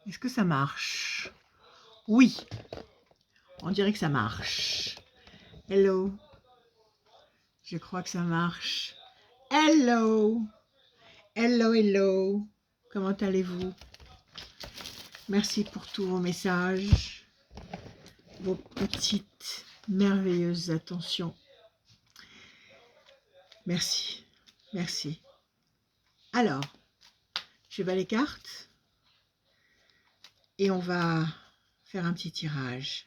Est-ce que ça marche? Oui, on dirait que ça marche. Hello. Je crois que ça marche. Hello. Hello, hello. Comment allez-vous? Merci pour tous vos messages, vos petites merveilleuses attentions. Merci. Merci. Alors, je bats les cartes et on va faire un petit tirage.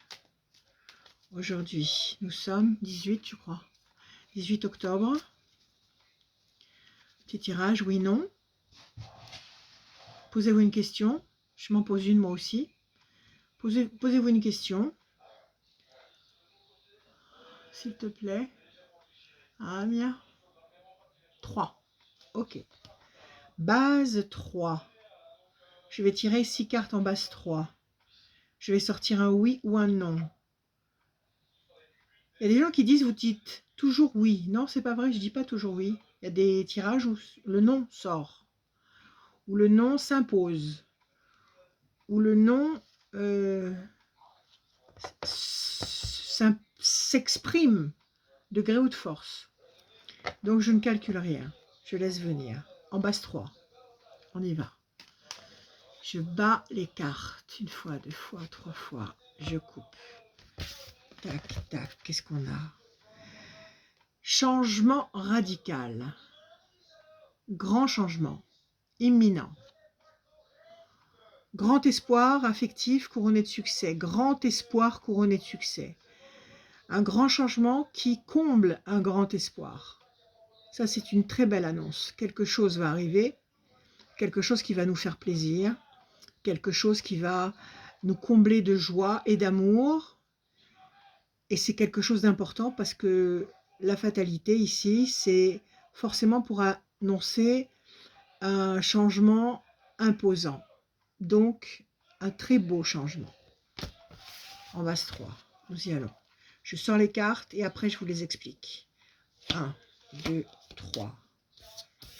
Aujourd'hui, nous sommes 18, je crois. 18 octobre. Petit tirage, oui, non. Posez-vous une question. Je m'en pose une moi aussi. Posez-vous une question. S'il te plaît. Ah, bien. 3. Ok. Base 3. Je vais tirer 6 cartes en base 3. Je vais sortir un oui ou un non. Il y a des gens qui disent, vous dites toujours oui. Non, c'est pas vrai, je dis pas toujours oui. Il y a des tirages où le non sort. Où le non s'impose. Où le non s'exprime de gré ou de force. Donc je ne calcule rien. Je laisse venir. En base 3. On y va. Je bats les cartes. Une fois, deux fois, trois fois. Je coupe. Tac, tac. Qu'est-ce qu'on a? Changement radical. Grand changement. Imminent. Grand espoir affectif couronné de succès. Grand espoir couronné de succès. Un grand changement qui comble un grand espoir. Ça, c'est une très belle annonce. Quelque chose va arriver. Quelque chose qui va nous faire plaisir. Quelque chose qui va nous combler de joie et d'amour. Et c'est quelque chose d'important parce que la fatalité ici, c'est forcément pour annoncer un changement imposant. Donc, un très beau changement. En base 3, nous y allons. Je sors les cartes et après je vous les explique. 1, 2, 3.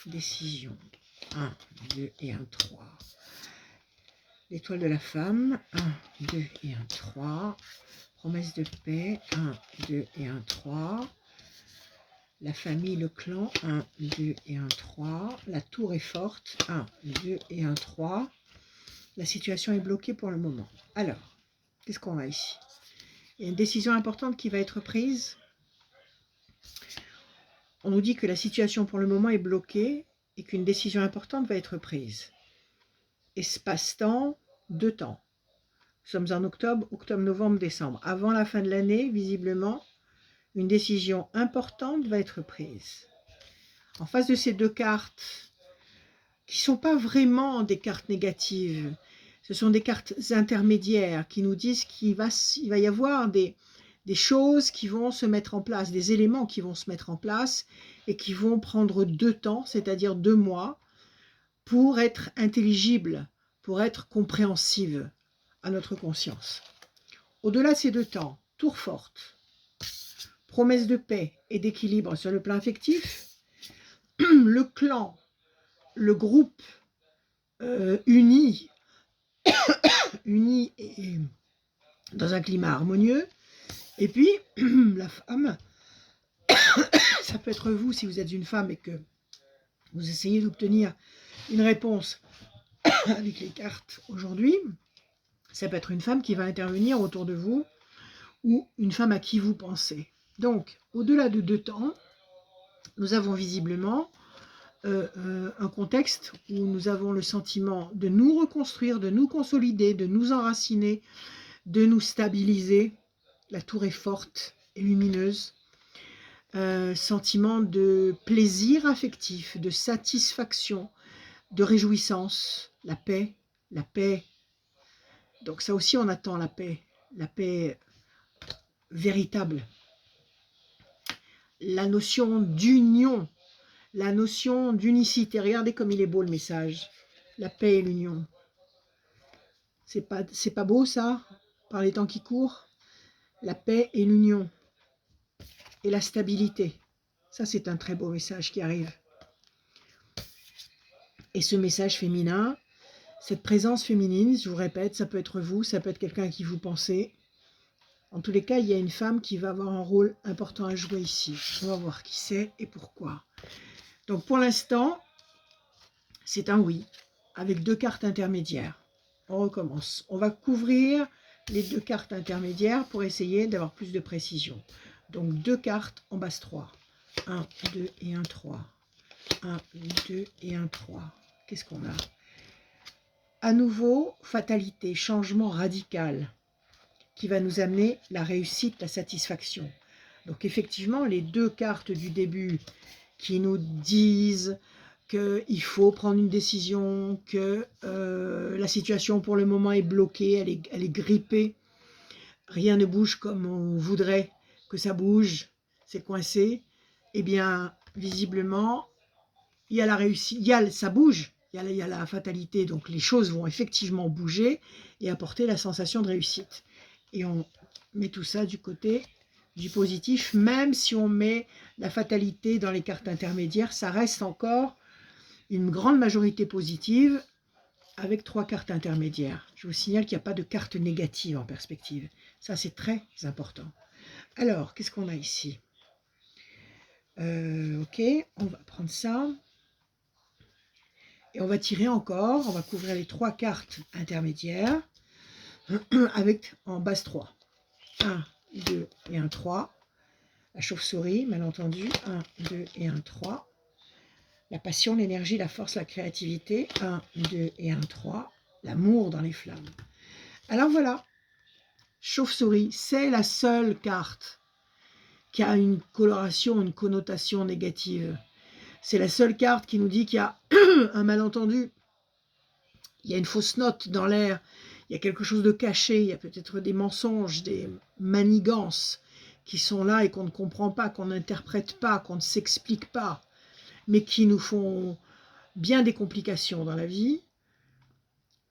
Décision. 1, 2 et 1, 3. L'étoile de la femme. 1, 2 et 1, 3. Promesse de paix. 1, 2 et 1, 3. La famille, le clan. 1, 2 et 1, 3. La tour est forte. 1, 2 et 1, 3. La situation est bloquée pour le moment. Alors, qu'est-ce qu'on a ici? Il y a une décision importante qui va être prise. On nous dit que la situation pour le moment est bloquée et qu'une décision importante va être prise. Espace-temps, 2 temps. Nous sommes en octobre, novembre, décembre. Avant la fin de l'année, visiblement, une décision importante va être prise. En face de ces deux cartes, qui ne sont pas vraiment des cartes négatives, ce sont des cartes intermédiaires qui nous disent qu'il va y avoir des choses qui vont se mettre en place, des éléments qui vont se mettre en place et qui vont prendre 2 temps, c'est-à-dire 2 mois, pour être intelligibles, pour être compréhensives à notre conscience. Au-delà de ces 2 temps, tour forte, promesse de paix et d'équilibre sur le plan affectif, le clan, le groupe uni et dans un climat harmonieux, et puis la femme, ça peut être vous si vous êtes une femme et que vous essayez d'obtenir une réponse avec les cartes aujourd'hui, ça peut être une femme qui va intervenir autour de vous ou une femme à qui vous pensez. Donc, au-delà de 2 temps, nous avons visiblement un contexte où nous avons le sentiment de nous reconstruire, de nous consolider, de nous enraciner, de nous stabiliser. La tour est forte et lumineuse. Sentiment de plaisir affectif, de satisfaction, de réjouissance, la paix. Donc ça aussi on attend la paix véritable. La notion d'union, la notion d'unicité. Regardez comme il est beau le message. La paix et l'union. C'est pas beau ça, par les temps qui courent? La paix et l'union. Et la stabilité. Ça c'est un très beau message qui arrive. Et ce message féminin, Cette présence féminine, je vous répète, ça peut être vous, ça peut être quelqu'un à qui vous pensez. En tous les cas, il y a une femme qui va avoir un rôle important à jouer ici. On va voir qui c'est et pourquoi. Donc pour l'instant, c'est un oui, avec 2 cartes intermédiaires. On recommence. On va couvrir les 2 cartes intermédiaires pour essayer d'avoir plus de précision. Donc 2 cartes en base 3. 1, 2 et 1, 3. 1, 2 et 1, 3. Qu'est-ce qu'on a? À nouveau, fatalité, changement radical qui va nous amener la réussite, la satisfaction. Donc effectivement, les 2 cartes du début qui nous disent qu'il faut prendre une décision, que la situation pour le moment est bloquée, elle est grippée, rien ne bouge comme on voudrait que ça bouge, c'est coincé, eh bien, visiblement, il y a la réussite, ça bouge, il y a la fatalité, donc les choses vont effectivement bouger et apporter la sensation de réussite. Et on met tout ça du côté du positif, même si on met la fatalité dans les cartes intermédiaires, ça reste encore une grande majorité positive avec 3 cartes intermédiaires. Je vous signale qu'il n'y a pas de carte négative en perspective. Ça, c'est très important. Alors, qu'est-ce qu'on a ici? Ok, on va prendre ça. Et on va tirer encore, on va couvrir les 3 cartes intermédiaires avec en base 3. 1, 2 et 1, 3. La chauve-souris, mal entendu. 1, 2 et 1, 3. La passion, l'énergie, la force, la créativité. 1, 2 et 1, 3. L'amour dans les flammes. Alors voilà, chauve-souris, c'est la seule carte qui a une coloration, une connotation négative. C'est la seule carte qui nous dit qu'il y a un malentendu. Il y a une fausse note dans l'air. Il y a quelque chose de caché. Il y a peut-être des mensonges, des manigances qui sont là et qu'on ne comprend pas, qu'on n'interprète pas, qu'on ne s'explique pas, mais qui nous font bien des complications dans la vie.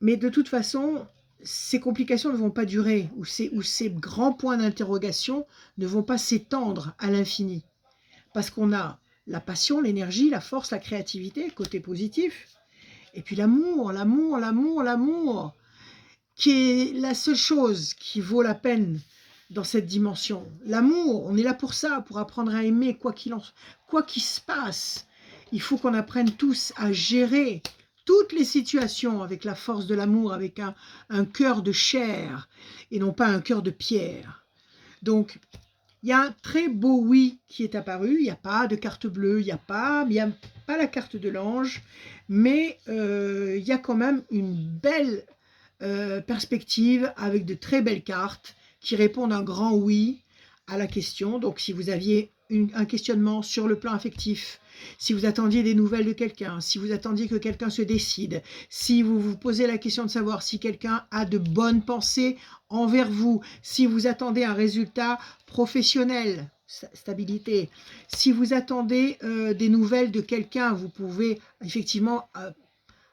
Mais de toute façon, ces complications ne vont pas durer, ou ces grands points d'interrogation ne vont pas s'étendre à l'infini. Parce qu'on a la passion, l'énergie, la force, la créativité, côté positif, et puis l'amour, l'amour, l'amour, l'amour, qui est la seule chose qui vaut la peine dans cette dimension. L'amour, on est là pour ça, pour apprendre à aimer quoi qu'il se passe. Il faut qu'on apprenne tous à gérer toutes les situations avec la force de l'amour, avec un cœur de chair et non pas un cœur de pierre. Donc, il y a un très beau oui qui est apparu. Il n'y a pas de carte bleue, il n'y a pas la carte de l'ange, mais il y a quand même une belle perspective avec de très belles cartes qui répondent un grand oui à la question. Donc si vous aviez un questionnement sur le plan affectif, si vous attendiez des nouvelles de quelqu'un, si vous attendiez que quelqu'un se décide, si vous vous posez la question de savoir si quelqu'un a de bonnes pensées envers vous, si vous attendez un résultat professionnel, stabilité, si vous attendez des nouvelles de quelqu'un, vous pouvez effectivement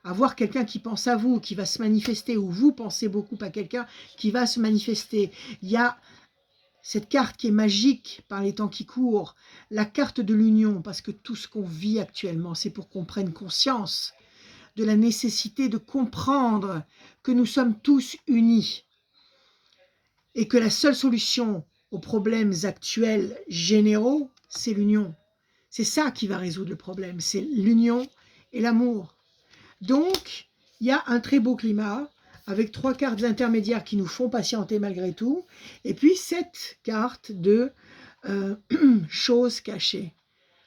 avoir quelqu'un qui pense à vous, qui va se manifester, ou vous pensez beaucoup à quelqu'un qui va se manifester. Il y a cette carte qui est magique par les temps qui courent, la carte de l'union, parce que tout ce qu'on vit actuellement, c'est pour qu'on prenne conscience de la nécessité de comprendre que nous sommes tous unis et que la seule solution aux problèmes actuels généraux, c'est l'union. C'est ça qui va résoudre le problème, c'est l'union et l'amour. Donc, il y a un très beau climat avec 3 cartes intermédiaires qui nous font patienter malgré tout. Et puis, 7 cartes de choses cachées.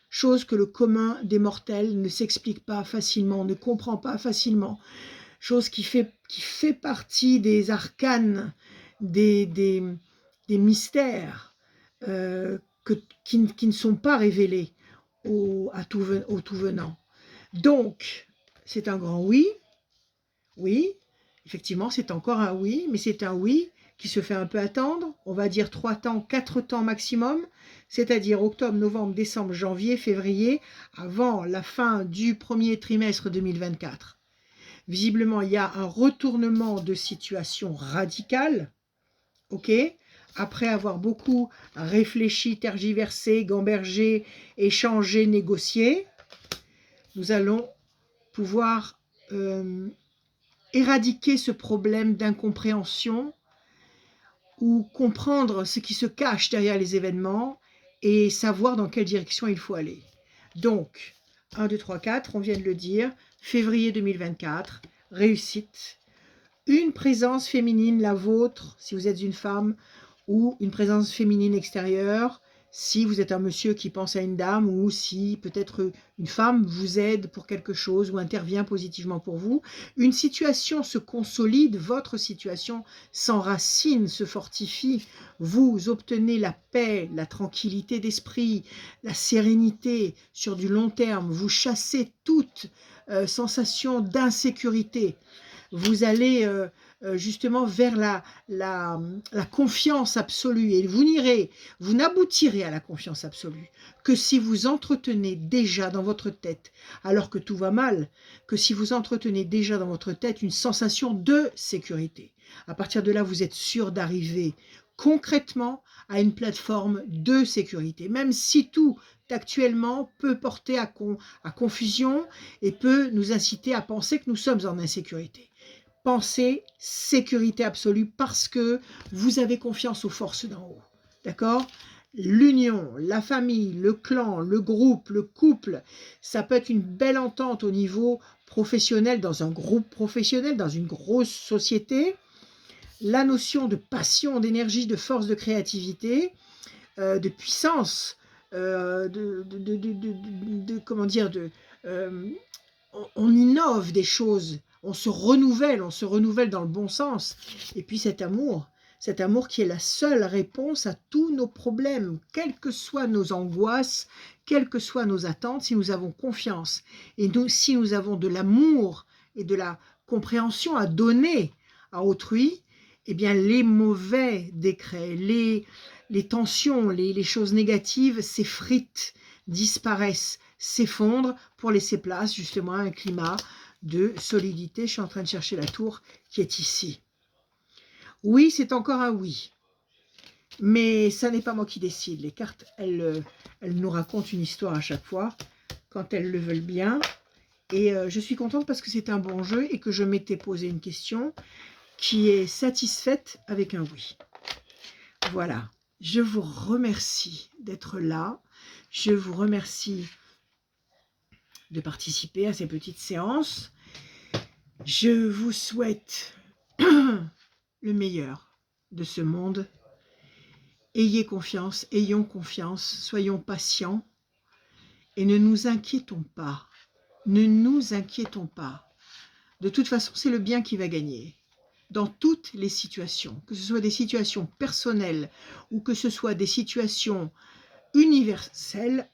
Choses que le commun des mortels ne s'explique pas facilement, ne comprend pas facilement. Chose qui fait partie des arcanes, des mystères qui ne sont pas révélés au tout venant. Donc, c'est un grand oui. Oui, effectivement, c'est encore un oui, mais c'est un oui qui se fait un peu attendre. On va dire 3 temps, 4 temps maximum, c'est-à-dire octobre, novembre, décembre, janvier, février, avant la fin du premier trimestre 2024. Visiblement, il y a un retournement de situation radical, ok ? Après avoir beaucoup réfléchi, tergiversé, gambergé, échangé, négocié, nous allons pouvoir éradiquer ce problème d'incompréhension ou comprendre ce qui se cache derrière les événements et savoir dans quelle direction il faut aller. Donc, 1, 2, 3, 4, on vient de le dire, février 2024, réussite, une présence féminine, la vôtre, si vous êtes une femme, ou une présence féminine extérieure, si vous êtes un monsieur qui pense à une dame, ou si peut-être une femme vous aide pour quelque chose ou intervient positivement pour vous. Une situation se consolide, votre situation s'enracine, se fortifie, vous obtenez la paix, la tranquillité d'esprit, la sérénité sur du long terme, vous chassez toute sensation d'insécurité. Vous allez justement vers la confiance absolue et vous n'aboutirez à la confiance absolue que si vous entretenez déjà dans votre tête, alors que tout va mal, que si vous entretenez déjà dans votre tête une sensation de sécurité. À partir de là, vous êtes sûr d'arriver concrètement à une plateforme de sécurité, même si tout actuellement peut porter à confusion et peut nous inciter à penser que nous sommes en insécurité. Pensez sécurité absolue parce que vous avez confiance aux forces d'en haut. D'accord? L'union, la famille, le clan, le groupe, le couple, ça peut être une belle entente au niveau professionnel, dans un groupe professionnel, dans une grosse société. La notion de passion, d'énergie, de force, de créativité, de puissance, comment dire, on innove des choses, on se renouvelle dans le bon sens. Et puis cet amour qui est la seule réponse à tous nos problèmes, quelles que soient nos angoisses, quelles que soient nos attentes, si nous avons confiance et si nous avons de l'amour et de la compréhension à donner à autrui, eh bien les mauvais décrets, les tensions, les choses négatives s'effritent, disparaissent, s'effondrent pour laisser place justement à un climat de solidité. Je suis en train de chercher la tour qui est ici. Oui, c'est encore un oui. Mais ça n'est pas moi qui décide. Les cartes, elles nous racontent une histoire à chaque fois, quand elles le veulent bien. Et je suis contente parce que c'est un bon jeu et que je m'étais posé une question qui est satisfaite avec un oui. Voilà. Je vous remercie d'être là. Je vous remercie de participer à ces petites séances. Je vous souhaite le meilleur de ce monde. Ayez confiance, ayons confiance, soyons patients et ne nous inquiétons pas. Ne nous inquiétons pas. De toute façon, c'est le bien qui va gagner. Dans toutes les situations, que ce soit des situations personnelles ou que ce soit des situations universelles,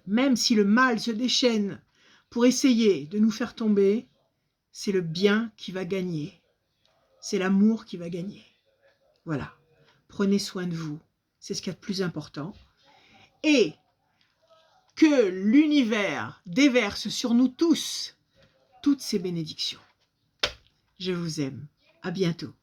même si le mal se déchaîne pour essayer de nous faire tomber, c'est le bien qui va gagner. C'est l'amour qui va gagner. Voilà. Prenez soin de vous. C'est ce qu'il y a de plus important. Et que l'univers déverse sur nous tous toutes ces bénédictions. Je vous aime. À bientôt.